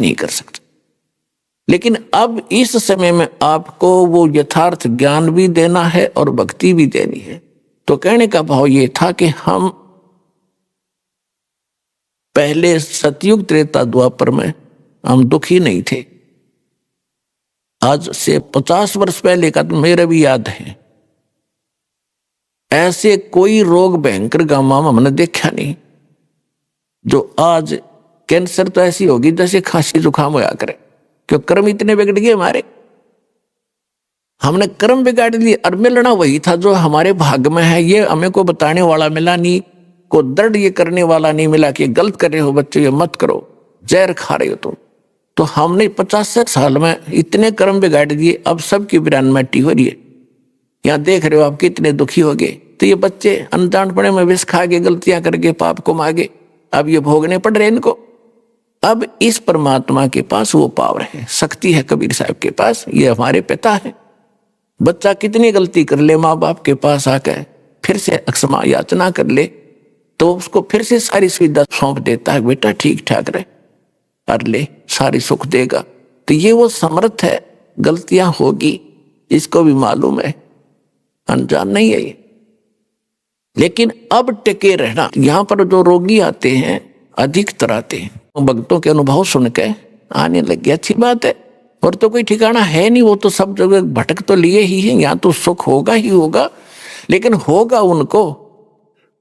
नहीं कर सकते। लेकिन अब इस समय में आपको वो यथार्थ ज्ञान भी देना है और भक्ति भी देनी है। तो कहने का भाव ये था कि हम पहले सतयुग त्रेता द्वापर में हम दुखी नहीं थे। आज से 50 वर्ष पहले का तो मेरा भी याद है, ऐसे कोई रोग भयंकर गामा में हमने देखा नहीं। जो आज कैंसर तो ऐसी होगी जैसे खांसी जुकाम होया करे, क्यों कर्म इतने बिगड़ गए हमारे। हमने कर्म बिगाड़ लिए और मिलना वही था जो हमारे भाग्य में है। ये हमें को बताने वाला मिला नहीं, को दर्द ये करने वाला नहीं मिला कि गलत कर रहे हो बच्चों, ये मत करो, जहर खा रहे हो तुम। तो हमने 50 साल में इतने कर्म बिगाड़ दिए, अब सबकी बिरानमेटी हो रही है। यहाँ देख रहे हो आप कितने दुखी हो गए। तो ये बच्चे अनजानपने में विष खा के, गलतियां करके, पाप को मांगे, अब ये भोगने पड़ रहे इनको। अब इस परमात्मा के पास वो पावर है, शक्ति है कबीर साहब के पास, ये हमारे पिता है। बच्चा कितनी गलती कर ले, माँ बाप के पास आकर फिर से क्षमा याचना कर ले तो उसको फिर से सारी सुविधा सौंप देता है, बेटा ठीक ठाक रहे, कर ले, सारी सुख देगा। तो ये वो समर्थ है। गलतियां होगी, इसको भी मालूम है, अनजान नहीं है ये। लेकिन अब टिके रहना। यहां पर जो रोगी आते हैं अधिकतर आते हैं भक्तों के अनुभव सुन के आने लग गया, अच्छी बात है। और तो कोई ठिकाना है नहीं, वो तो सब जगह भटक तो लिए ही हैं। यहाँ तो सुख होगा ही होगा, लेकिन होगा उनको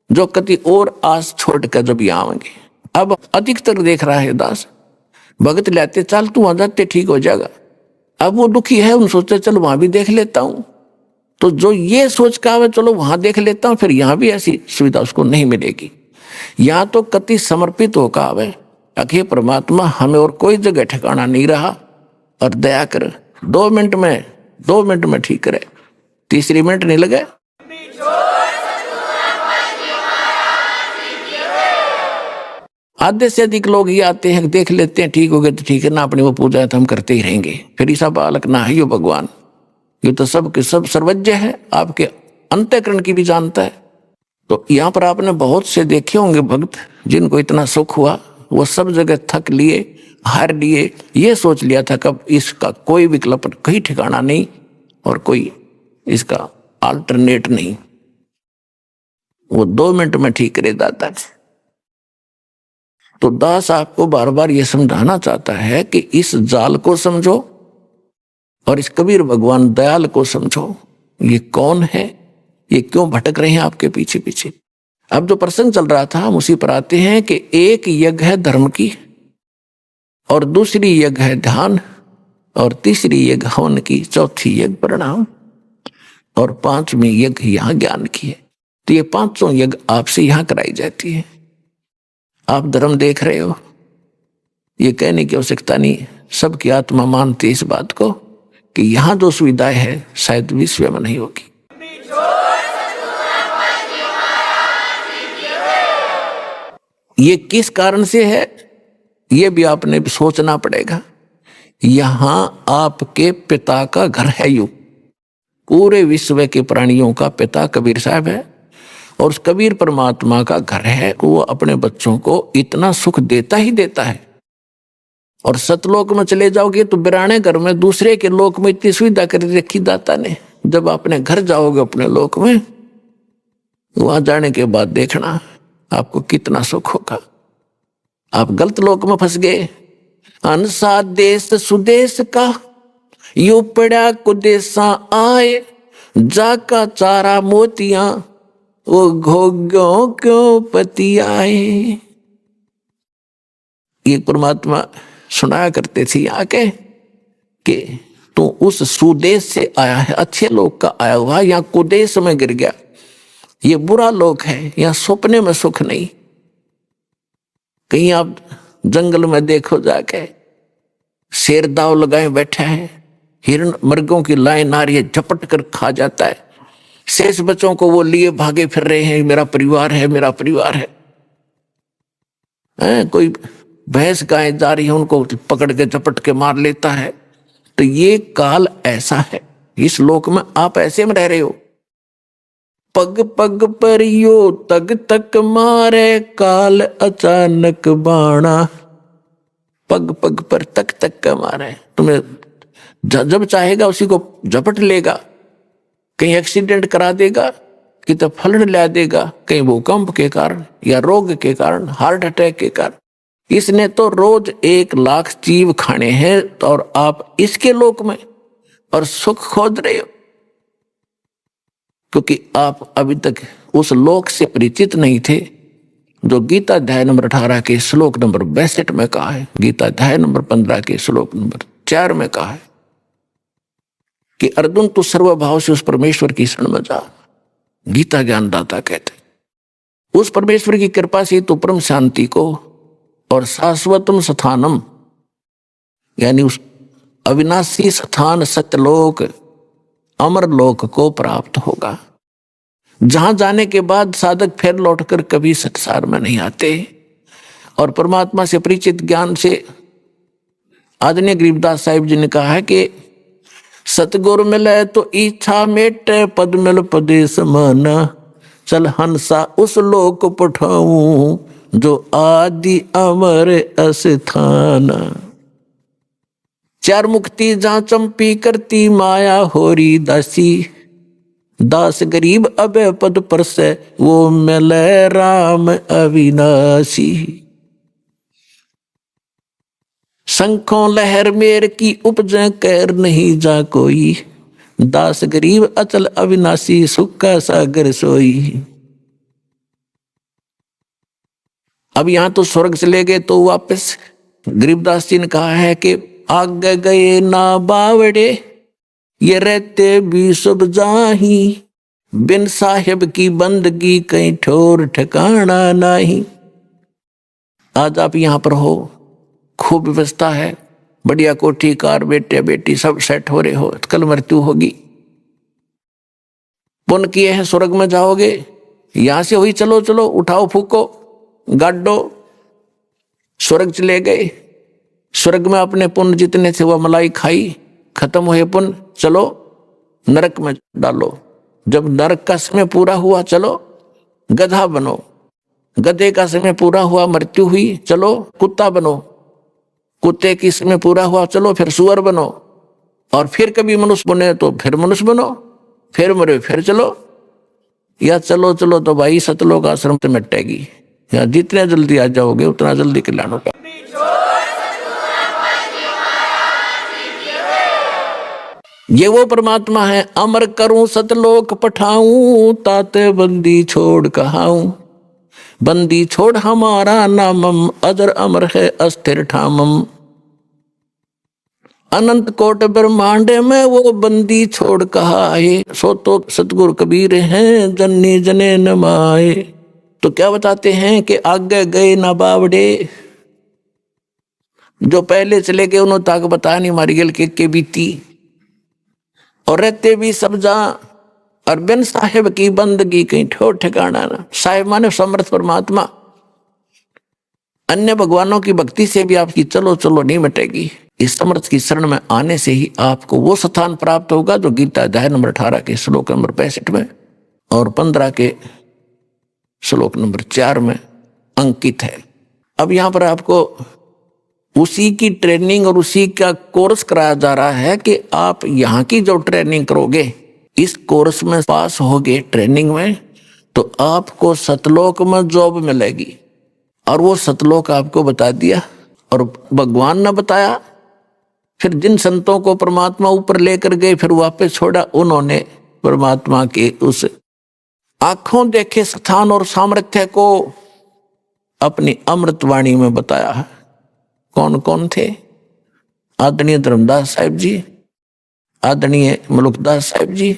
जो कति और आस छोड़ कर जब यहाँ आएंगे। अब अधिकतर देख रहा है दास, भगत लेते चल तू वहां जाते ठीक हो जाएगा। अब वो दुखी है, उन सोचते चलो वहां भी देख लेता हूं। तो जो ये सोच का है चलो वहां देख लेता हूं, फिर यहाँ भी ऐसी सुविधा उसको नहीं मिलेगी। यहाँ तो कति समर्पित होकर आवे, अखे परमात्मा हमें और कोई जगह ठिकाना नहीं रहा और दया कर 2 मिनट में ठीक करे, तीसरी मिनट नहीं लगे। आधे से अधिक लोग ये आते हैं, देख लेते हैं ठीक हो गए तो ठीक है ना, अपनी वो पूजा है तो हम करते ही रहेंगे। फिर ऐसा बालक ना है यो भगवान, ये तो सब के सब सर्वज्ञ है, आपके अंतःकरण की भी जानता है। तो यहाँ पर आपने बहुत से देखे होंगे भक्त जिनको इतना सुख हुआ, वो सब जगह थक लिए, हार लिए, ये सोच लिया था कब इसका कोई विकल्प, कहीं ठिकाना नहीं और कोई इसका अल्टरनेट नहीं। वो 2 मिनट में ठीक करे दाता है। तो दास आपको बार बार ये समझाना चाहता है कि इस जाल को समझो और इस कबीर भगवान दयाल को समझो। ये कौन है, ये क्यों भटक रहे हैं आपके पीछे पीछे। अब जो प्रसंग चल रहा था हम उसी पर आते हैं कि एक यज्ञ है धर्म की, और दूसरी यज्ञ है ध्यान, और तीसरी यज्ञ हवन की, चौथी यज्ञ प्रणाम, और 5वीं यज्ञ यहाँ ज्ञान की है। तो ये 5 यज्ञ आपसे यहाँ कराई जाती है। आप धर्म देख रहे हो, ये कहने की आवश्यकता नहीं, सबकी आत्मा मानती है इस बात को कि यहाँ जो सुविधाएं है शायद विश्व में नहीं होगी। ये किस कारण से है ये भी आपने सोचना पड़ेगा। यहां आपके पिता का घर है, यू पूरे विश्व के प्राणियों का पिता कबीर साहब है, और उस कबीर परमात्मा का घर है। वो अपने बच्चों को इतना सुख देता ही देता है। और सतलोक में चले जाओगे तो बिराने घर में, दूसरे के लोक में इतनी सुविधा कर रखी दाता ने। जब अपने घर जाओगे अपने लोक में, वहां जाने के बाद देखना आपको कितना सुख होगा। आप गलत लोक में फंस गए। अनसा देश सुदेश का यू पड़ा कुदेशा आए, जाका चारा मोतियां वो घोग्यों क्यों पति आए। ये परमात्मा सुनाया करते थे आके कि तू उस सुदेश से आया है, अच्छे लोग का आया हुआ, यहाँ कुदेश में गिर गया, ये बुरा लोग है, यहाँ सपने में सुख नहीं। कहीं आप जंगल में देखो जाके, शेर दाव लगाए बैठा है, हिरण मृगों की लाइन आ रही है, झपट कर खा जाता है। शेष बच्चों को वो लिए भागे फिर रहे हैं, मेरा परिवार है, मेरा परिवार है। कोई भैंस गाय जा रही है, उनको पकड़ के झपट के मार लेता है। तो ये काल ऐसा है, इस लोक में आप ऐसे में रह रहे हो। पग पग पर यो तग तक मारे, काल अचानक बाणा। पग पग पर तक तक का मारे, तुम्हें जब चाहेगा उसी को झपट लेगा, कहीं एक्सीडेंट करा देगा, कि तो फ्लड ला देगा, कहीं भूकंप के कारण या रोग के कारण, हार्ट अटैक के कारण। इसने तो रोज 1,00,000 जीव खाने हैं, और आप इसके लोक में और सुख खोज रहे हो, क्योंकि आप अभी तक उस लोक से परिचित नहीं थे जो गीता अध्याय नंबर 18 के श्लोक नंबर 62 में कहा है, गीता अध्याय नंबर 15 के श्लोक नंबर 4 में कहा है कि अर्जुन तू सर्वभाव से उस परमेश्वर की शरण में जा। गीता ज्ञानदाता कहते, उस परमेश्वर की कृपा से तो परम शांति को और शाश्वतम स्थानम, यानी उस अविनाशी स्थान सत्यलोक अमर लोक को प्राप्त होगा, जहां जाने के बाद साधक फिर लौटकर कभी संसार में नहीं आते। और परमात्मा से परिचित ज्ञान से आदरणीय गरीबदास साहिब जी ने कहा है कि सतगुरु मिले तो इच्छा मेटे, पद मिल पदे समान, चल हंसा उस लोक पठाऊं जो आदि अमर अस्थान। चार मुक्ति जहां चंपी करती माया होरी दासी, दास गरीब अबे पद पर से वो मिले राम अविनाशी। शंखों लहर मेर की उपज कर नहीं जा कोई, दास गरीब अचल अविनाशी सुख का सागर सोई। अब यहां तो स्वर्ग चले गए, तो वापस गरीबदास जी ने कहा है कि आगे गए ना बावड़े, ये रहते भी सब जाही, बिन साहिब की बंदगी कहीं ठोर ठिकाना नहीं। आज आप यहां पर हो, खूब व्यवस्था है, बढ़िया कोठी कार बेटे बेटी सब सेट हो रहे हो, कल मृत्यु होगी, पुण्य किए हैं स्वर्ग में जाओगे। यहां से हुई चलो चलो उठाओ फूको गाडो, स्वर्ग चले गए। स्वर्ग में अपने पुण्य जितने थे वह मलाई खाई, खत्म हुए पुण्य, चलो नरक में डालो। जब नरक का समय पूरा हुआ, चलो गधा बनो। गधे का समय पूरा हुआ, मृत्यु हुई, चलो कुत्ता बनो। कुत्ते की समय पूरा हुआ, चलो फिर सुअर बनो। और फिर कभी मनुष्य बने तो फिर मनुष्य बनो, फिर मरे फिर चलो। या चलो चलो तो भाई सतलोक आश्रम से मिटेगी, या जितने जल्दी आ जाओगे उतना जल्दी कल्याण होगा। ये वो परमात्मा है, अमर करूं सतलोक पठाऊं, ताते बंदी छोड़ कहाऊं। बंदी छोड़ हमारा नामम, अजर अमर है अस्थिर ठामम। अनंत कोट ब्रह्मांड में वो बंदी छोड़ कहा है, सो तो सतगुरु कबीर हैं जन्नी जने न माए। तो क्या बताते हैं कि आगे गए ना बावड़े, जो पहले चले गए उन्होंने ताक बताया नहीं, मारी गल के बीती। और रहते भी सब जा, और बिन साहिब की बंदगी कहीं ठोर ठिकाना ना। साहिब माने समर्थ परमात्मा। अन्य भगवानों की भक्ति से भी आपकी चलो चलो नहीं मिटेगी। इस समर्थ की शरण में आने से ही आपको वो स्थान प्राप्त होगा जो गीता अध्याय नंबर 18 के श्लोक नंबर 65 में और 15 के श्लोक नंबर 4 में अंकित है। अब यहां पर आपको उसी की ट्रेनिंग और उसी का कोर्स कराया जा रहा है कि आप यहाँ की जो ट्रेनिंग करोगे, इस कोर्स में पास होगे ट्रेनिंग में, तो आपको सतलोक में जॉब मिलेगी। और वो सतलोक आपको बता दिया, और भगवान ने बताया। फिर जिन संतों को परमात्मा ऊपर लेकर गए फिर वापस छोड़ा, उन्होंने परमात्मा के उस आंखों देखे स्थान और सामर्थ्य को अपनी अमृतवाणी में बताया है। कौन कौन थे? आदरणीय धर्मदास साहिब जी, आदरणीय मलुकदास साहिब जी,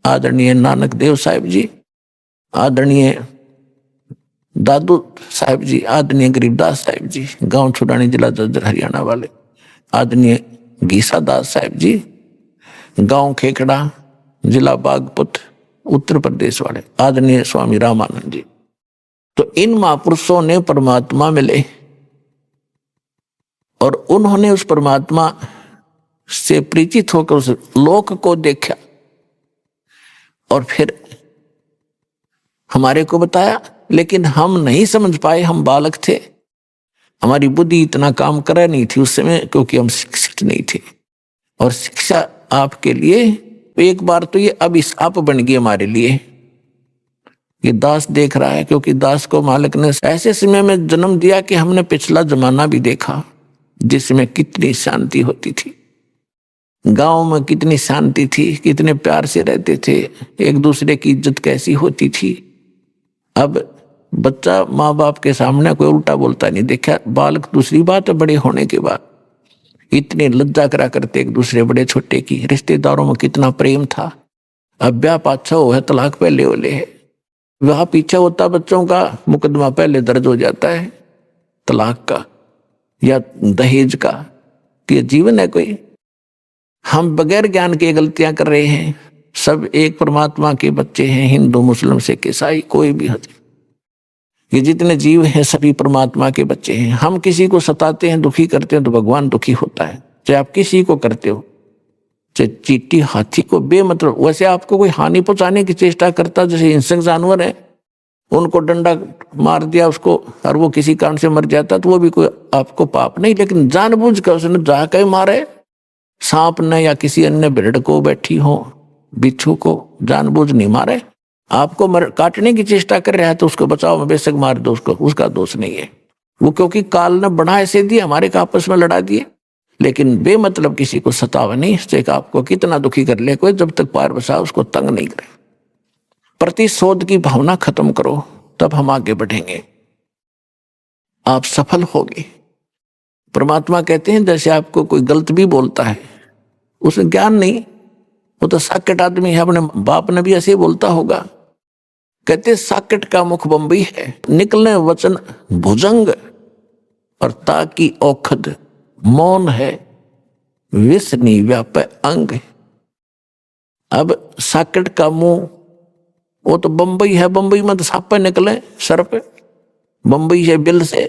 आदरणीय नानक देव साहिब जी, आदरणीय दादू साहिब जी, आदरणीय गरीबदास साहिब जी, गांव छुड़ानी जिला जज्जर हरियाणा वाले, आदरणीय गीसा दास साहिब जी, गांव खेकड़ा जिला बागपत उत्तर प्रदेश वाले, आदरणीय स्वामी रामानंद जी। तो इन महापुरुषों ने परमात्मा मिले और उन्होंने उस परमात्मा से परिचित होकर उस लोक को देखा और फिर हमारे को बताया, लेकिन हम नहीं समझ पाए, हम बालक थे। हमारी बुद्धि इतना काम करा नहीं थी उस समय, क्योंकि हम शिक्षित नहीं थे। और शिक्षा आपके लिए एक बार तो ये अभिशाप बन गई हमारे लिए। ये दास देख रहा है, क्योंकि दास को मालिक ने ऐसे समय में जन्म दिया कि हमने पिछला जमाना भी देखा, जिसमें कितनी शांति होती थी, गांव में कितनी शांति थी, कितने प्यार से रहते थे, एक दूसरे की इज्जत कैसी होती थी। अब बच्चा माँ बाप के सामने कोई उल्टा बोलता नहीं देखा। बालक दूसरी बात है, बड़े होने के बाद इतनी लज्जा करा करते एक दूसरे बड़े छोटे की। रिश्तेदारों में कितना प्रेम था। अब ब्याह पाछा हो है, तलाक पहले होले है, वहां पीछे होता बच्चों का मुकदमा पहले दर्ज हो जाता है तलाक का या दहेज का। कि जीवन है कोई? हम बगैर ज्ञान के गलतियां कर रहे हैं। सब एक परमात्मा के बच्चे हैं, हिंदू मुस्लिम सिख ईसाई कोई भी हो, ये जितने जीव हैं सभी परमात्मा के बच्चे हैं। हम किसी को सताते हैं, दुखी करते हैं तो भगवान दुखी होता है। चाहे आप किसी को करते हो, चाहे चींटी हाथी को बेमतलब, वैसे आपको कोई हानि पहुंचाने की चेष्टा करता, जैसे हिंसक जानवर है, उनको डंडा मार दिया उसको और वो किसी कारण से मर जाता तो वो भी कोई आपको पाप नहीं। लेकिन जानबूझ कर उसने जाकर मारे, सांप ने या किसी अन्य भेड़ को, बैठी हो बिच्छू को जानबूझ नहीं मारे, आपको काटने की चेष्टा कर रहा है तो उसको बचाओ में बेशक मार दो उसको, उसका दोष नहीं है वो, क्योंकि काल ने बढ़ा ऐसे दिए हमारे का आपस में लड़ा दिए। लेकिन बेमतलब किसी को सतावा नहीं, इससे आपको कितना दुखी कर ले कोई, जब तक पार बसा उसको तंग नहीं करे। प्रतिशोध की भावना खत्म करो, तब हम आगे बढ़ेंगे, आप सफल होगे। परमात्मा कहते हैं जैसे आपको कोई गलत भी बोलता है, उसे ज्ञान नहीं, वो तो साकेट आदमी है, अपने बाप ने भी ऐसे ही बोलता होगा। कहते साकेट का मुख बंबई है, निकलने वचन भुजंग, और ताकि औखद मौन है, विष नहीं व्यापे अंग। अब साकेट का मुंह वो तो बंबई है, बंबई में तो सांप पे निकले, सर्प बंबई है बिल से,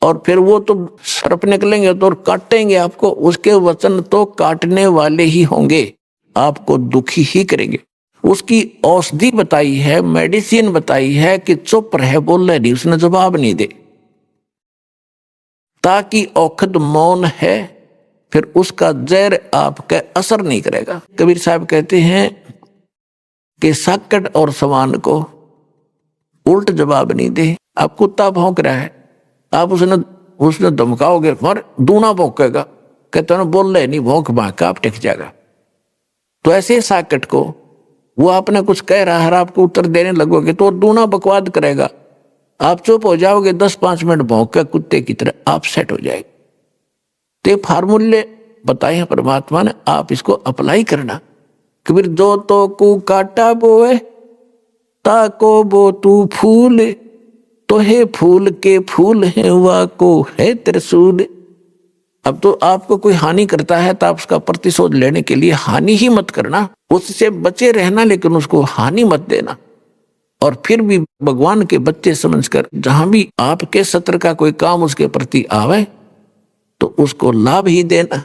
और फिर वो तो सर्प निकलेंगे तो काटेंगे आपको, उसके वचन तो काटने वाले ही होंगे, आपको दुखी ही करेंगे। उसकी औषधि बताई है, मेडिसिन बताई है कि चुप रहे, बोल नहीं, उसने जवाब नहीं दे, ताकि औखद मौन है, फिर उसका जहर आपके असर नहीं करेगा। कबीर साहब कहते हैं कि साकट और सवान को उल्ट जवाब नहीं दे। आप कुत्ता भौंक रहा है, आप उसने धमकाओगे मर दूना भौंकेगा, कहते ना बोल रहे नहीं, भौंक भाग आप टिक जाएगा। तो ऐसे साकट को वो आपने कुछ कह रहा है, आपको उत्तर देने लगोगे तो दूना बकवाद करेगा, आप चुप हो जाओगे, 10-5 मिनट भौंक कर कुत्ते की तरह आप सेट हो जाएगा। तो फार्मूले बताए हैं परमात्मा ने, आप इसको अप्लाई करना। कबीर जो तो को काटा बोए ताको बो तू फूल, तो है फूल के फूल है वा को है त्रिशूल। अब तो आपको कोई हानि करता है तो आप उसका प्रतिशोध लेने के लिए हानि ही मत करना, उससे बचे रहना, लेकिन उसको हानि मत देना। और फिर भी भगवान के बच्चे समझकर जहां भी आपके सत्र का कोई काम उसके प्रति आवे तो उसको लाभ ही देना।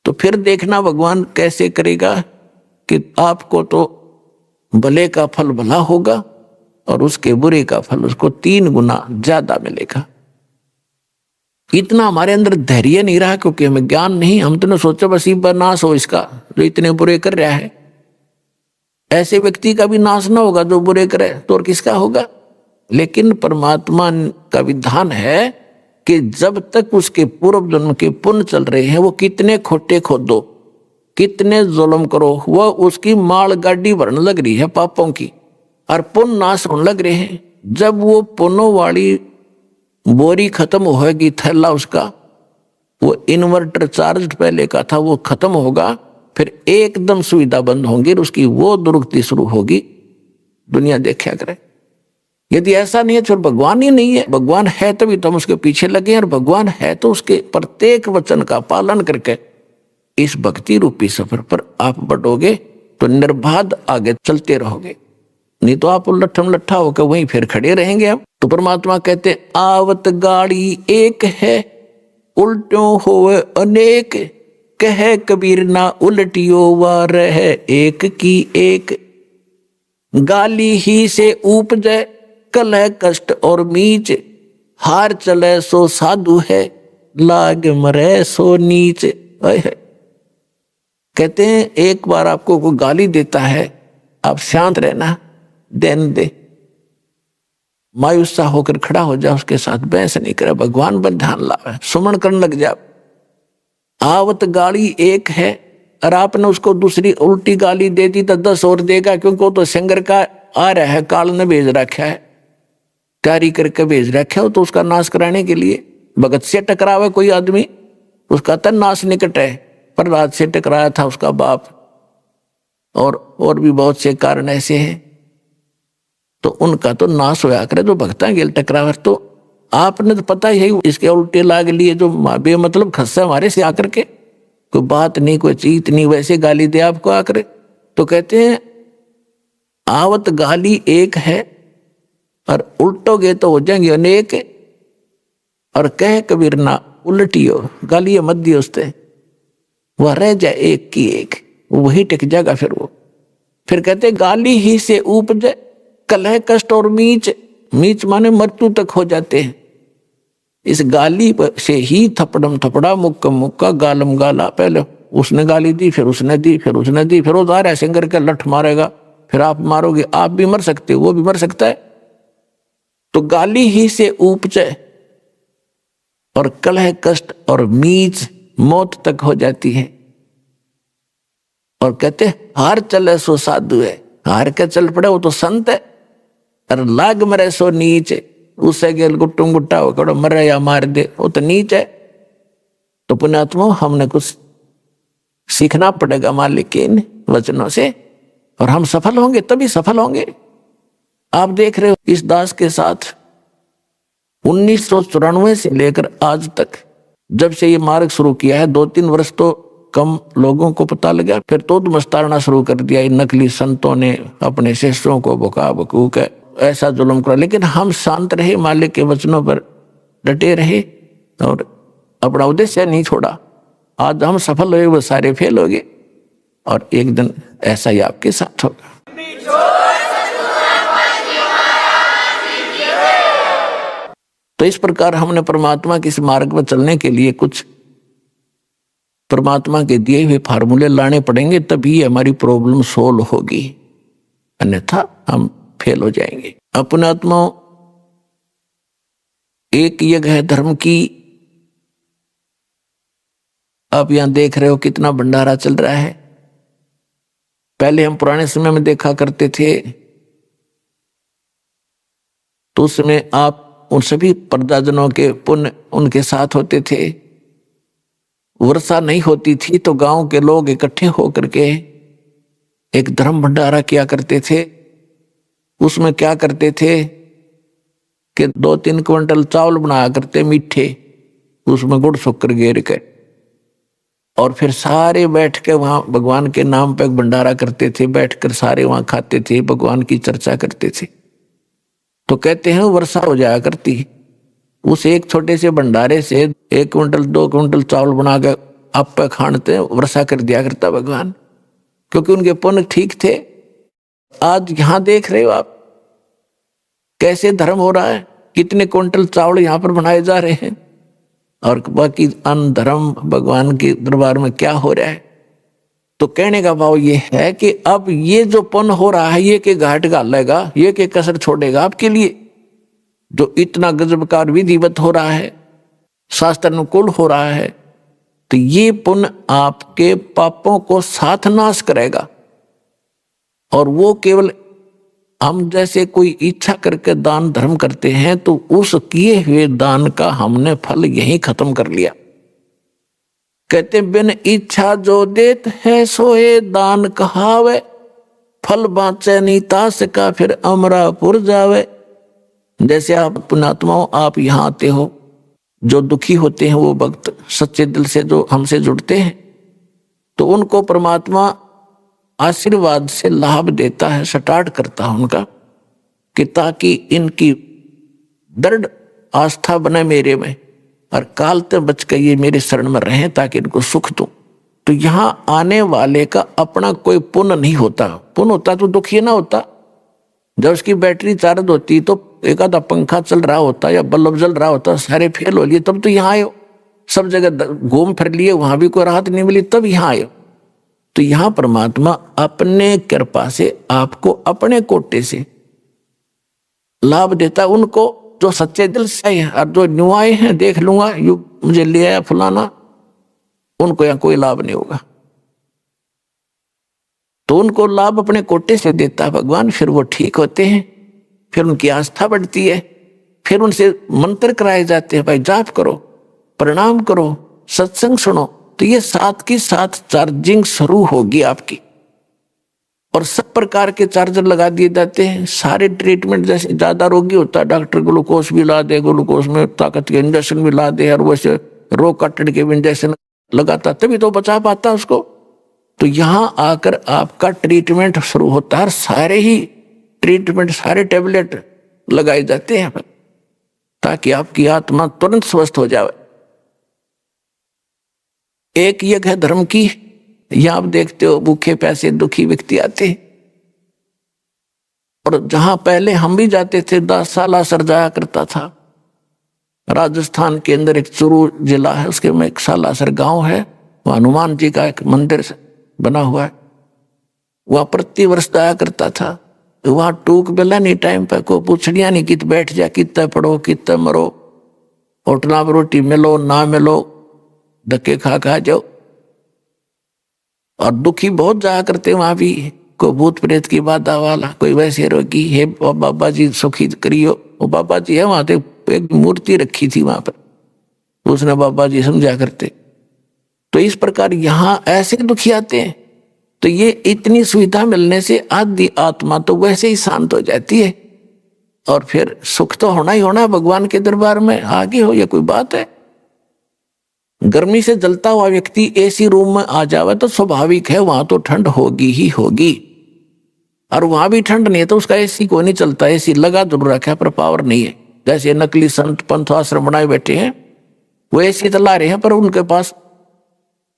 तो फिर देखना भगवान कैसे करेगा कि आपको तो भले का फल भला होगा और उसके बुरे का फल उसको 3 गुना ज्यादा मिलेगा। इतना हमारे अंदर धैर्य नहीं रहा, क्योंकि हमें ज्ञान नहीं। हम तो सोचा बस ही नाश हो इसका जो इतने बुरे कर रहा है, ऐसे व्यक्ति का भी नाश ना होगा जो बुरे करे तो और किसका होगा। लेकिन परमात्मा का विधान है कि जब तक उसके पूर्व जन्म के पुण्य चल रहे हैं, वो कितने खोटे खोदो, कितने जुल्म करो, वो उसकी माल गाड़ी भरने लग रही है पापों की, और पुण्य नाश होने लग रहे हैं। जब वो पुण्यों वाली बोरी खत्म होगी, थैला उसका वो इन्वर्टर चार्ज पहले का था वो खत्म होगा, फिर एकदम सुविधा बंद होंगी, उसकी वो दुर्गति शुरू होगी। दुनिया देखा करे। यदि ऐसा नहीं है तो भगवान ही नहीं है। भगवान है तभी तो हम उसके पीछे लगे, और भगवान है तो उसके प्रत्येक वचन का पालन करके इस भक्ति रूपी सफर पर आप बढ़ोगे तो निर्बाध आगे चलते रहोगे, नहीं तो आप लट्ठम लट्ठा होकर वहीं फिर खड़े रहेंगे। आप तो परमात्मा कहते आवत गाड़ी एक है, उल्टों होवे अनेक, कहे कबीर ना उल्टियो वा रहे एक की एक। गाली ही से उपजे कलह कष्ट और मीच, हार चले सो साधु है, लाग मरे सो नीच। कहते हैं एक बार आपको कोई गाली देता है, आप शांत रहना, देन दे, मायूस सा होकर खड़ा हो जा, उसके साथ बहस नहीं करे, भगवान पर ध्यान लावे, सुमन करने लग जा। आवत गाली एक है और आपने उसको दूसरी उल्टी गाली दे दी तो 10 और देगा, क्योंकि वो तो संगर का आ रहा है, काल ने भेज रखा है, तैयारी करके भेज रखा है, तो उसका नाश कराने के लिए। भगत से टकरावे कोई आदमी, उसका तो नाश निकट है, प्रहलाद से टकराया था उसका बाप, और भी बहुत से कारण ऐसे हैं, तो उनका तो नाश होया करे जो भक्ता गेल टकरावर। तो आपने तो पता ही है इसके उल्टे लाग लिए जो बेमतलब खस्सा हमारे से आकर के, कोई बात नहीं, कोई चीत नहीं, वैसे गाली दे आपको आकर। तो कहते हैं आवत गाली एक है और उल्टोगे तो हो जाएंगे अनेक, और कह कबीर ना उल्टियो, गाली मत दियो उससे, वह रह जाए एक की एक, वही टिक जाएगा फिर वो। फिर कहते गाली ही से उपजे कलह कष्ट और मीच, मीच माने मृत्यु तक हो जाते हैं। इस गाली से ही थपड़म थपड़ा मुक्का मुक्का गालम गाला, पहले उसने गाली दी, फिर उसने दी, फिर उसने दी, फिर वो जा रहा है सिंगर के लठ मारेगा, फिर आप मारोगे, आप भी मर सकते हो, वो भी मर सकता है। तो गाली ही से उपजे और कलह कष्ट और मीच मौत तक हो जाती है। और कहते हार चले सो साधु है, हार के चल पड़े वो तो संत है, और लाग मरे सो नीच, उससे गेल गुट्टुम गुट्टा हो मरे या मार दे, वो तो नीच है। तो पुण्यात्मा हमने कुछ सीखना पड़ेगा मालिक के इन वचनों से, और हम सफल होंगे, तभी सफल होंगे। आप देख रहे हो इस दास के साथ 1994 से लेकर आज तक, जब से ये मार्ग शुरू किया है, 2-3 वर्ष तो कम लोगों को पता लगा, फिर तो मस्तारना शुरू कर दिया। नकली संतों ने अपने शिष्यों को बुका बकू के ऐसा जुल्म करा, लेकिन हम शांत रहे, मालिक के वचनों पर डटे रहे और अपना उद्देश्य नहीं छोड़ा। आज हम सफल हुए, वो सारे फेल हो गए, और एक दिन ऐसा ही आपके साथ होगा। तो इस प्रकार हमने परमात्मा के इस मार्ग पर चलने के लिए कुछ परमात्मा के दिए हुए फार्मूले लाने पड़ेंगे, तभी हमारी प्रॉब्लम सोल्व होगी, अन्यथा हम फेल हो जाएंगे। अपने आत्माओं, एक यज्ञ है धर्म की। आप यहां देख रहे हो कितना भंडारा चल रहा है। पहले हम पुराने समय में देखा करते थे, तो उस समय आप उन सभी प्रजाजनों के पुण्य उनके साथ होते थे। वर्षा नहीं होती थी तो गांव के लोग इकट्ठे होकर के एक धर्म भंडारा किया करते थे। उसमें क्या करते थे कि 2-3 क्विंटल चावल बनाया करते मीठे, उसमें गुड़ शक्कर गेर के, और फिर सारे बैठ के वहां भगवान के नाम पे भंडारा करते थे। बैठकर सारे वहां खाते थे, भगवान की चर्चा करते थे। तो कहते हैं वर्षा हो जाया करती। उस एक छोटे से भंडारे से 1 क्विंटल 2 क्विंटल चावल बना के आप पे खानते वर्षा कर दिया करता भगवान, क्योंकि उनके पुण्य ठीक थे। आज यहां देख रहे हो आप कैसे धर्म हो रहा है, कितने क्विंटल चावल यहां पर बनाए जा रहे हैं, और बाकी अन्न धर्म भगवान के दरबार में क्या हो रहा है। तो कहने का भाव ये है कि अब ये जो पुण्य हो रहा है, ये के घाट घालेगा, ये के कसर छोड़ेगा आपके लिए। जो इतना गजबकार विधिवत हो रहा है, शास्त्र अनुकूल हो रहा है, तो ये पुण्य आपके पापों को साथ नाश करेगा। और वो केवल हम जैसे कोई इच्छा करके दान धर्म करते हैं, तो उस किए हुए दान का हमने फल यही खत्म कर लिया। कहते बिन इच्छा जो देत है सोए दान कहावे, फल बाँचे नहीं तास का फिर अमरापुर जावे। जैसे आप पुण्यात्माओं, आप यहाँ आते हो, जो दुखी होते हैं वो भक्त सच्चे दिल से जो हमसे जुड़ते हैं, तो उनको परमात्मा आशीर्वाद से लाभ देता है, स्टार्ट करता है उनका, कि ताकि इनकी दृढ़ आस्था बने मेरे में, और काल तक बच के ये मेरे शरण में रहें, ताकि इनको सुख दूं। तो यहाँ आने वाले का अपना कोई पुण्य नहीं होता। पुण्य होता तो दुखी ना होता। जब उसकी बैटरी चार्ज होती तो एक आधा पंखा चल रहा होता या बल्ब जल रहा होता, सारे फेल हो लिए, तब तो यहाँ आए हो। सब जगह घूम फिर लिए, वहां भी कोई राहत नहीं मिली, तब यहाँ आए हो। तो यहां परमात्मा अपने कृपा से आपको अपने कोटे से लाभ देता है उनको जो सच्चे दिल से आए हैं। और जो न्यू आए हैं, देख लूंगा यू मुझे ले आया फलाना, उनको यहाँ कोई लाभ नहीं होगा। तो उनको लाभ अपने कोटे से देता है भगवान, फिर वो ठीक होते हैं, फिर उनकी आस्था बढ़ती है, फिर उनसे मंत्र कराए जाते हैं, भाई जाप करो, प्रणाम करो, सत्संग सुनो। तो ये साथ की साथ चार्जिंग शुरू होगी आपकी, और सब प्रकार के चार्जर लगा दिए जाते हैं। सारे ट्रीटमेंट, जैसे ज्यादा रोगी होता है डॉक्टर ग्लूकोज भी ला दे, ग्लूकोज में ताकत के इंजेक्शन भी ला दे, और वैसे रोग काटने के भी इंजेक्शन लगाता, तभी तो बचा पाता उसको। तो यहां आकर आपका ट्रीटमेंट शुरू होता है, सारे ही ट्रीटमेंट, सारे टैबलेट लगाए जाते हैं ताकि आपकी आत्मा तुरंत स्वस्थ हो जाए। एक यज्ञ है धर्म की, यहां आप देखते हो भूखे प्यासे दुखी व्यक्ति आते हैं, और जहां पहले हम भी जाते थे, 10 सालासर जाया करता था। राजस्थान के अंदर एक चूरू जिला है, उसके में एक सालासर गांव है, वहां हनुमान जी का एक मंदिर बना हुआ है, वहां प्रति वर्ष जाया करता था। तो वहां टूक बेला नहीं, टाइम पे को पूछड़िया नहीं, कित बैठ जा, कितना पढ़ो, कितना मरो, होटला में रोटी मिलो ना मिलो, धक्के खा जाओ। और दुखी बहुत जाया करते वहां भी, कोई भूत प्रेत की बाधा वाला, कोई वैसे रोगी है, बाबा जी सुखी करियो। वो बाबा जी है वहां, तो एक मूर्ति रखी थी वहां पर, उसने बाबा जी समझा करते। तो इस प्रकार यहाँ ऐसे दुखी आते हैं। तो ये इतनी सुविधा मिलने से आदि आत्मा तो वैसे ही शांत हो जाती है, और फिर सुख तो होना ही होना भगवान के दरबार में, आगे हो या कोई बात है। गर्मी से जलता हुआ व्यक्ति एसी रूम में आ जावे तो स्वाभाविक है, वहां तो ठंड होगी ही होगी, और वहां भी ठंड नहीं है तो उसका एसी को नहीं चलता, एसी लगा जरूर रखा है पर पावर नहीं है। जैसे नकली संत पंथ आश्रम बनाए बैठे हैं, वो एसी चला रहे हैं पर उनके पास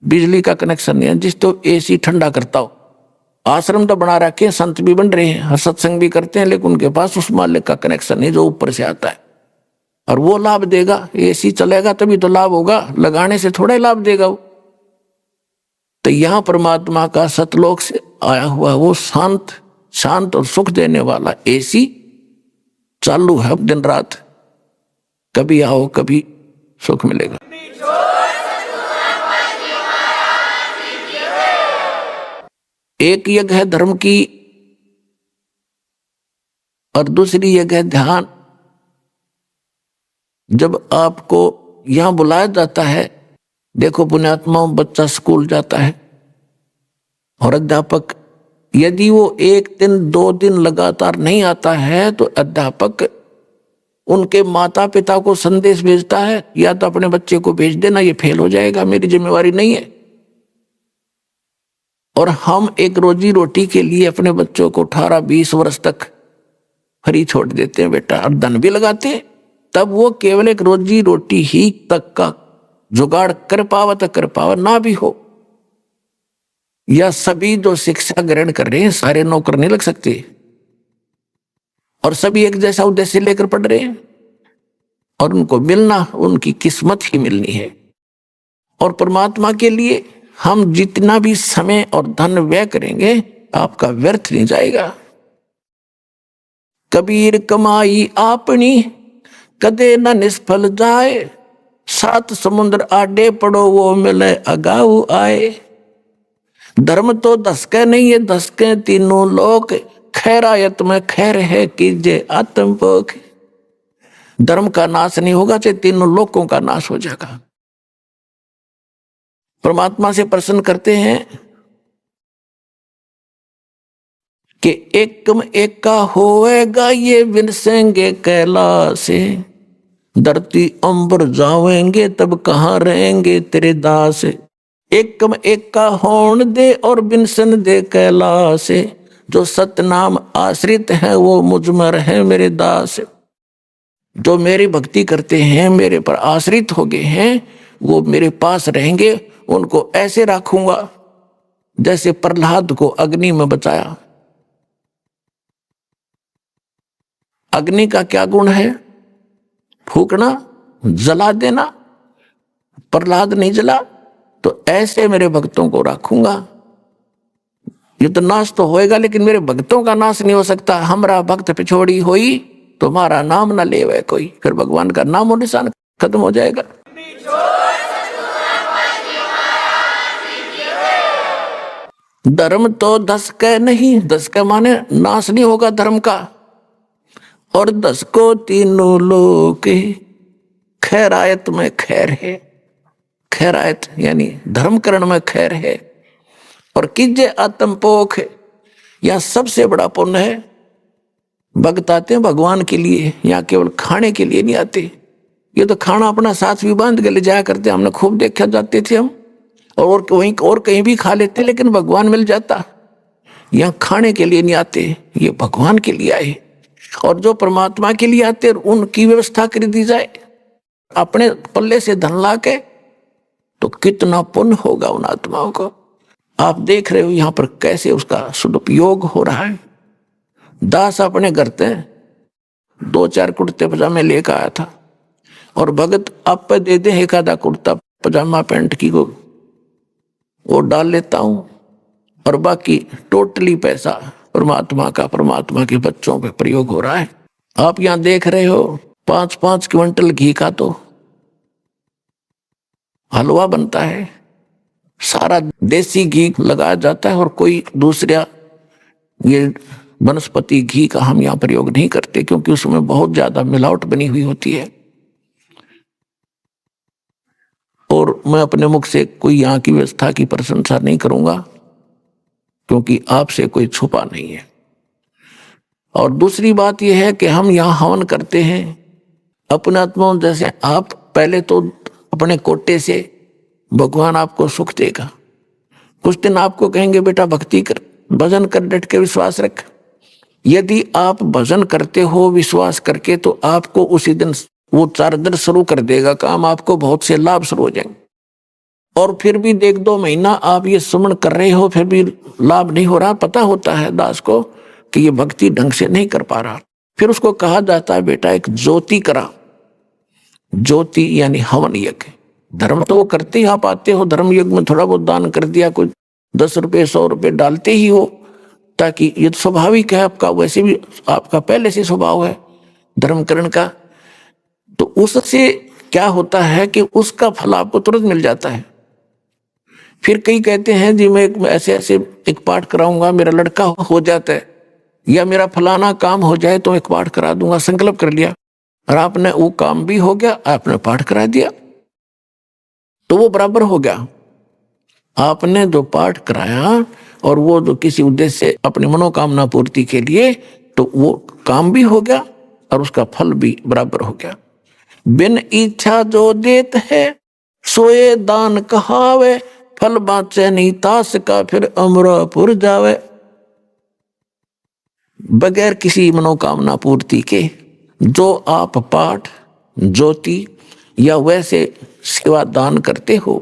बिजली का कनेक्शन नहीं है जिस तो एसी ठंडा करता हो। आश्रम तो बना रखे हैं, संत भी बन रहे हैं, सत्संग भी करते हैं, लेकिन उनके पास उस मालिक का कनेक्शन नहीं जो ऊपर से आता है, और वो लाभ देगा। एसी चलेगा तभी तो लाभ होगा, लगाने से थोड़ा लाभ देगा वो। तो यहां परमात्मा का सतलोक से आया हुआ वो शांत और सुख देने वाला एसी चालू है दिन रात, कभी आओ कभी सुख मिलेगा। एक यज्ञ है धर्म की, और दूसरी यज्ञ है ध्यान। जब आपको यहां बुलाया जाता है, देखो पुण्यात्मा, बच्चा स्कूल जाता है और अध्यापक यदि वो 1 दिन 2 दिन लगातार नहीं आता है तो अध्यापक उनके माता पिता को संदेश भेजता है, या तो अपने बच्चे को भेज देना, ये फेल हो जाएगा, मेरी जिम्मेवारी नहीं है। और हम एक रोजी रोटी के लिए अपने बच्चों को 18-20 वर्ष तक फ्री छोड़ देते हैं बेटा, और धन भी लगाते हैं, तब वो केवल एक रोजी रोटी ही तक का जुगाड़ कर पावा तो कर पावा, ना भी हो। या सभी जो शिक्षा ग्रहण कर रहे हैं सारे नौकर नहीं लग सकते, और सभी एक जैसा उद्देश्य लेकर पढ़ रहे हैं, और उनको मिलना उनकी किस्मत ही मिलनी है। और परमात्मा के लिए हम जितना भी समय और धन व्यय करेंगे आपका व्यर्थ नहीं जाएगा। कबीर कमाई आपनी कदे न निष्फल जाए, 7 समुद्र आडे पड़ो वो मिले अगाऊ आए। धर्म तो धसके नहीं है, धसके तीनों लोक, खैरायत में खैर है कीजे आत्मभोग। धर्म का नाश नहीं होगा चाहे तीनों लोकों का नाश हो जाएगा। परमात्मा से प्रश्न करते हैं कि एकम एका होएगा ये विनसेंगे कैलासे, धरती अंबर जावेंगे तब कहाँ रहेंगे तेरे दास। एकम एका होन दे और बिनसन दे कैलासे, जो सतनाम आश्रित है वो मुझ में रहे मेरे दास। जो मेरी भक्ति करते हैं, मेरे पर आश्रित हो गए हैं, वो मेरे पास रहेंगे। उनको ऐसे रखूंगा जैसे प्रहलाद को अग्नि में बचाया। अग्नि का क्या गुण है? फूकना, जला देना। प्रहलाद नहीं जला, तो ऐसे मेरे भक्तों को रखूंगा। ये तो नाश तो होएगा, लेकिन मेरे भक्तों का नाश नहीं हो सकता। हमरा भक्त पिछोड़ी होई, तुम्हारा नाम न लेवे कोई। फिर भगवान का नाम और निशान खत्म हो जाएगा। धर्म तो दस के नहीं, दस के माने नाश नहीं होगा धर्म का। और दस को तीनों लोग खैरायत में खैर है। खैरायत यानी धर्म करण में खैर है। और कीजे आत्म पोख, यह सबसे बड़ा पुण्य है। भक्त आते हैं भगवान के लिए, यहाँ केवल खाने के लिए नहीं आते। ये तो खाना अपना साथ भी बांध के ले जाया करते, हमने खूब देखा, जाते थे हम और वहीं और कहीं भी खा लेते, लेकिन भगवान मिल जाता। यहाँ खाने के लिए नहीं आते, ये भगवान के लिए आए। और जो परमात्मा के लिए आते उनकी व्यवस्था कर दी जाए अपने पल्ले से धन ला के, तो कितना पुण्य होगा उन आत्माओं को। आप देख रहे हो यहाँ पर कैसे उसका सदुपयोग हो रहा है। दास अपने घर से 2-4 कुर्ते पजामे लेकर आया था, और भगत आप पे दे दे एक आधा कुर्ता पजामा पैंट की को वो डाल लेता हूं, और बाकी टोटली पैसा परमात्मा का, परमात्मा के बच्चों पे प्रयोग हो रहा है। आप यहां देख रहे हो 5-5 क्विंटल घी का तो हलवा बनता है, सारा देसी घी लगाया जाता है, और कोई दूसरा ये वनस्पति घी का हम यहाँ प्रयोग नहीं करते, क्योंकि उसमें बहुत ज्यादा मिलावट बनी हुई होती है। और मैं अपने मुख से कोई यहाँ की व्यवस्था की प्रशंसा नहीं करूंगा, क्योंकि आपसे कोई छुपा नहीं है। और दूसरी बात यह है कि हम यहाँ हवन करते हैं अपने आत्माओं। जैसे आप पहले तो अपने कोटे से भगवान आपको सुख देगा, कुछ दिन आपको कहेंगे बेटा भक्ति कर, भजन कर, डट के विश्वास रख। यदि आप भजन करते हो विश्वास करके, तो आपको उसी दिन वो 4 दिन शुरू कर देगा काम, आपको बहुत से लाभ शुरू हो जाएंगे। और फिर भी 1-2 महीना आप ये सुमन कर रहे हो, फिर भी लाभ नहीं हो रहा, पता होता है दास को कि ये भक्ति ढंग से नहीं कर पा रहा। फिर उसको कहा जाता है बेटा एक ज्योति करा। ज्योति यानी हवन यज्ञ। धर्म तो वो करते ही आप आते हो, धर्म यज्ञ में थोड़ा बहुत दान कर दिया, कोई 10 रुपये 100 रुपये डालते ही हो, ताकि ये तो स्वाभाविक है आपका, वैसे भी आपका पहले से स्वभाव है धर्मकरण का। तो उससे क्या होता है कि उसका फल आपको तुरंत मिल जाता है। फिर कई कहते हैं जी मैं ऐसे ऐसे एक पाठ कराऊंगा, मेरा लड़का हो जाता है, या मेरा फलाना काम हो जाए तो एक पाठ करा दूंगा, संकल्प कर लिया, और आपने वो काम भी हो गया, आपने पाठ करा दिया, तो वो बराबर हो गया। आपने जो पाठ कराया और वो जो किसी उद्देश्य से अपनी मनोकामना पूर्ति के लिए, तो वो काम भी हो गया और उसका फल भी बराबर हो गया। बिन इच्छा जो देत है सोए दान कहावे, फल बाँचे नहीं तास का फिर अमरापुर जावे। बगैर किसी मनोकामना पूर्ति के जो आप पाठ, ज्योति या वैसे सेवा दान करते हो,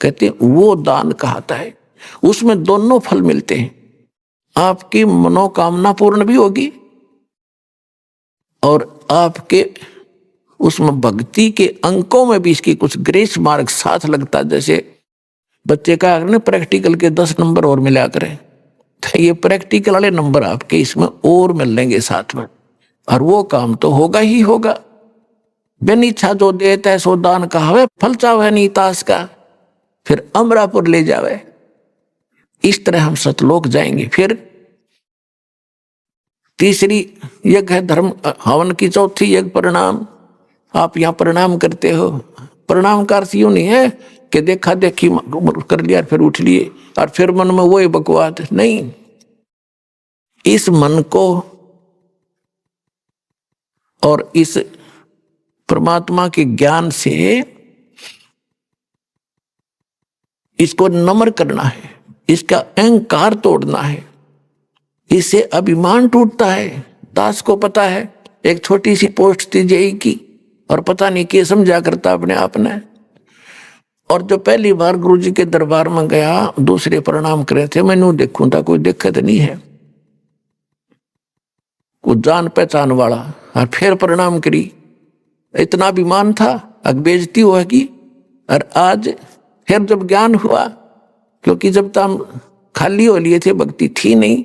कहते वो दान कहता है। उसमें दोनों फल मिलते हैं, आपकी मनोकामना पूर्ण भी होगी और आपके उसमें भक्ति के अंकों में भी इसकी कुछ ग्रेस मार्क साथ लगता है। जैसे बच्चे का अगर प्रैक्टिकल के 10 नंबर और मिला करें, तो ये प्रैक्टिकल वाले नंबर आपके इसमें और मिलेंगे साथ में, और वो काम तो होगा ही होगा। बिन इच्छा जो देता है सो दान कहावे, फल चावे नहीं तास का फिर अमरापुर ले जावे। इस तरह हम सतलोक जाएंगे। फिर तीसरी यज्ञ है धर्म हवन की, चौथी यज्ञ प्रणाम। आप यहाँ प्रणाम करते हो, प्रणाम का अर्थ यूं नहीं है कि देखा देखी कर लिया फिर उठ लिए और फिर मन में वो बकवाद नहीं। इस मन को और इस परमात्मा के ज्ञान से इसको नम्र करना है, इसका अहंकार तोड़ना है, इससे अभिमान टूटता है। दास को पता है एक छोटी सी पोस्ट थी जेई की और पता नहीं क्या समझा करता अपने आप ने। और जो पहली बार गुरुजी के दरबार में गया, दूसरे प्रणाम करे थे, मैंने देखूं था कोई दिक्कत नहीं है। को जान पहचान वाला, और फिर प्रणाम करी। इतना अभिमान था, अब बेइज्जती होगी। और आज फिर जब ज्ञान हुआ, क्योंकि जब तो हम खाली हो लिए थे, भक्ति थी नहीं,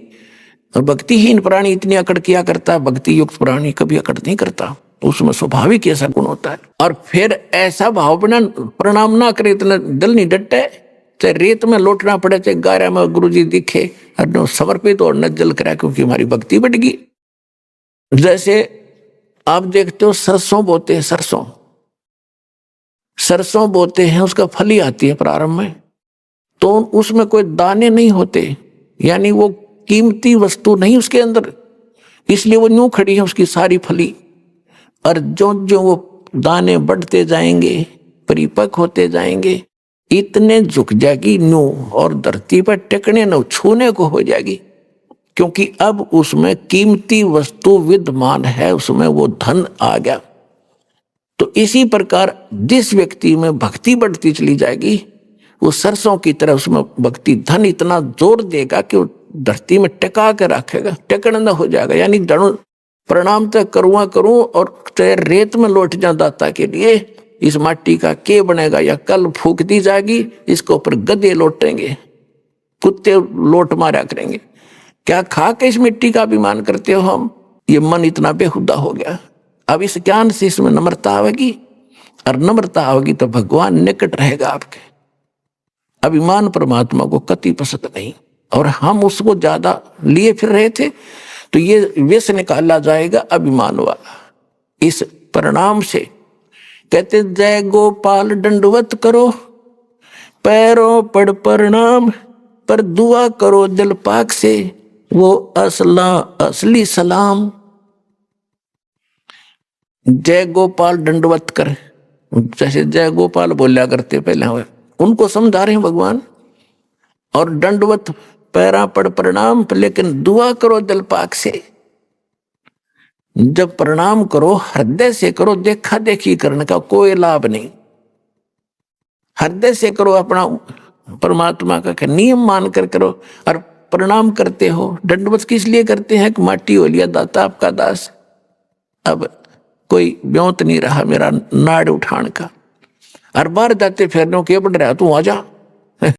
और भक्तिहीन प्राणी इतनी अकड़ किया करता, भक्ति युक्त प्राणी कभी अकड़ नहीं करता, उसमें स्वाभाविक ऐसा गुण होता है। और फिर ऐसा भाव बना, प्रणाम ना करे इतना दिल नहीं डटे, चाहे रेत में लौटना पड़े, चाहे गारा में गुरु जी दिखे, और समर्पित और न जल करा, क्योंकि हमारी भक्ति बढ़ गई। जैसे आप देखते हो सरसों बोते हैं, सरसों बोते हैं, उसका फली आती है प्रारंभ में, तो उसमें कोई दाने नहीं होते, यानी वो कीमती वस्तु नहीं उसके अंदर, इसलिए वो यूं खड़ी है उसकी सारी फली। और जो जो वो दाने बढ़ते जाएंगे, परिपक्व होते जाएंगे, इतने झुक जाएगी न्यू, और धरती पर टेकने न छूने को हो जाएगी, क्योंकि अब उसमें कीमती वस्तु विद्यमान है, उसमें वो धन आ गया। तो इसी प्रकार जिस व्यक्ति में भक्ति बढ़ती चली जाएगी, वो सरसों की तरह उसमें भक्ति धन इतना जोर देगा कि वो धरती में टिका के रखेगा, टेकन न हो जाएगा। यानी जड़ों प्रणाम तक करूँ और चाहे रेत में लौट जाऊं दाता के लिए, इस माटी का के बनेगा, या कल फूक दी जाएगी, इसके ऊपर गधे लौटेंगे, कुत्ते लोट मारा करेंगे। क्या खा के इस मिट्टी का अभिमान करते हो हम? ये मन इतना बेहुदा हो गया। अब इस ज्ञान से इसमें नम्रता आवेगी, और नम्रता आवेगी तो भगवान निकट रहेगा आपके। अभिमान परमात्मा को कति पसंद नहीं, और हम उसको ज्यादा लिए फिर रहे थे, तो ये व्यस निकाला जाएगा अभिमान वाला। इस परिणाम से कहते जय गोपाल दंडवत करो, पैरों पड़ प्रणाम, पर दुआ करो दिल पाक से, वो असली सलाम। जय गोपाल दंडवत कर, जैसे जय गोपाल बोलिया करते पहले हुए, उनको समझा रहे हैं भगवान। और दंडवत पैरा पड़ प्रणाम, लेकिन दुआ करो दिल पाक से। जब प्रणाम करो हृदय से करो, देखा देखी करने का कोई लाभ नहीं। हृदय से करो, अपना परमात्मा का नियम मान कर करो। और प्रणाम करते हो, दंडवत किस लिए करते हैं कि माटी हो लिया दाता आपका दास, अब कोई ब्योत नहीं रहा मेरा नाड़ उठान का। और बाहर जाते फिरने के बढ़ रहा, तू आ जा,